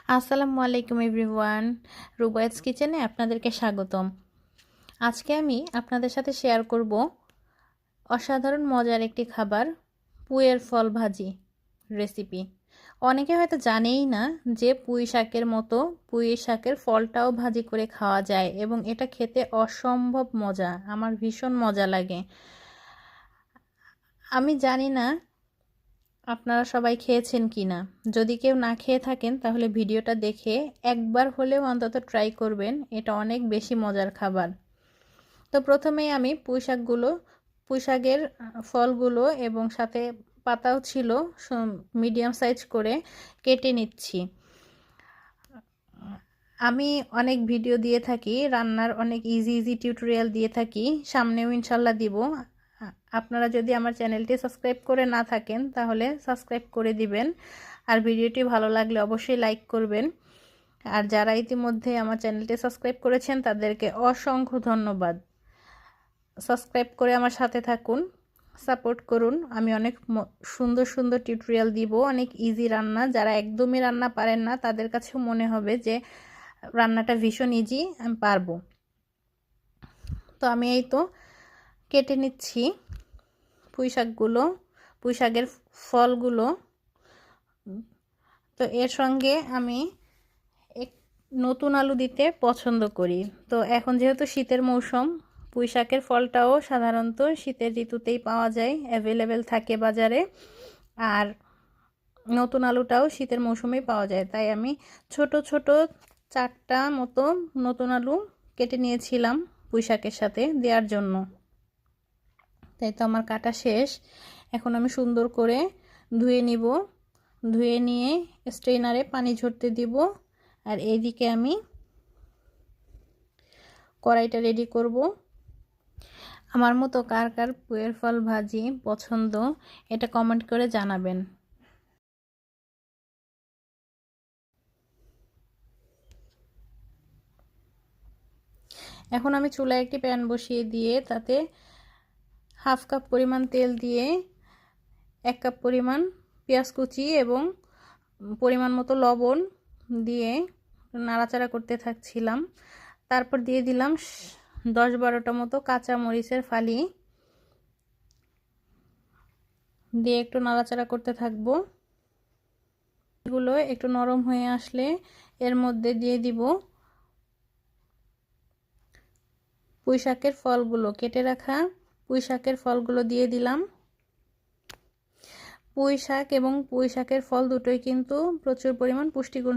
আসসালামু আলাইকুম এভরিওয়ান, রুবায়েতস কিচেনে আপনাদেরকে স্বাগতম। আজকে আমি আপনাদের সাথে শেয়ার করব অসাধারণ মজার একটি খাবার, পুঁইয়ের ফল ভাজি রেসিপি। অনেকে হয়তো জানেই না যে পুঁই শাকের মতো পুঁই শাকের ফলটাও ভাজি করে খাওয়া যায় এবং এটা খেতে অসম্ভব মজা। আমার ভীষণ মজা লাগে। আমি জানি না আপনারা সবাই খেয়েছেন কিনা। যদি কেউ না খেয়ে থাকেন তাহলে ভিডিওটা দেখে একবার হলেও অন্তত ট্রাই করবেন, এটা অনেক বেশি মজার খাবার। তো প্রথমেই আমি পুঁই শাকের ফলগুলো এবং সাথে পাতাও ছিল মিডিয়াম সাইজ করে কেটে নিচ্ছি। আমি অনেক ভিডিও দিয়ে থাকি, রান্নার অনেক ইজি টিউটোরিয়াল দিয়ে থাকি, সামনেও ইনশাল্লাহ দিব। আপনারা যদি আমার চ্যানেলটি সাবস্ক্রাইব করে না থাকেন তাহলে সাবস্ক্রাইব করে দিবেন, আর ভিডিওটি ভালো লাগলে অবশ্যই লাইক করবেন। আর যারা ইতিমধ্যে আমার চ্যানেলটি সাবস্ক্রাইব করেছেন তাদেরকে অসংখ্য ধন্যবাদ। সাবস্ক্রাইব করে আমার সাথে থাকুন, সাপোর্ট করুন। আমি অনেক সুন্দর টিউটোরিয়াল দিব, অনেক ইজি রান্না। যারা একদমই রান্না পারেন না তাদের কাছেও মনে হবে যে রান্নাটা ভীষণ ইজি, আমি পারবো। তো আমি এই তো কেটে নিচ্ছি পুঁই শাকের ফলগুলো। তো এর সঙ্গে আমি নতুন আলু দিতে পছন্দ করি। তো এখন যেহেতু শীতের মৌসুম, পুঁই শাকের ফলটাও সাধারণত শীতের ঋতুতেই পাওয়া যায়, অ্যাভেলেবেল থাকে বাজারে। আর নতুন আলুটাও শীতের মৌসুমেই পাওয়া যায়, তাই আমি ছোট 4টা মতো নতুন আলু কেটে নিয়েছিলাম পুঁই শাকের সাথে দেওয়ার জন্য। তাই তো আমার কাটা শেষ। এখন আমি সুন্দর করে ধুয়ে নিব। ধুয়ে নিয়ে স্ট্রেনারে পানি ঝরতে দিব। আর এইদিকে আমি কড়াইটা রেডি করব। আমার মতো কার কার পুঁইয়ের ফল ভাজি পছন্দ এটা কমেন্ট করে জানাবেন। এখন আমি চুলায় একটি প্যান বসিয়ে দিয়ে তাতে হাফ কাপ পরিমাণ তেল দিয়ে 1 কাপ পরিমাণ পেঁয়াজ কুচি এবং পরিমাণ মতো লবণ দিয়ে নাড়াচাড়া করতে থাকছিলাম। তারপর দিয়ে দিলাম 10-12টা মতো কাঁচা মরিচের ফালি দিয়ে একটু নাড়াচাড়া করতে থাকবো। এগুলো একটু নরম হয়ে আসলে এর মধ্যে দিয়ে দিব পুঁই শাকের ফলগুলো, কেটে রাখা পুঁই শাকের ফলগুলো দিয়ে দিলাম। পুঁই শাক এবং পুঁই শাকের ফল দুটোই কিন্তু প্রচুর পরিমাণ পুষ্টিগুণ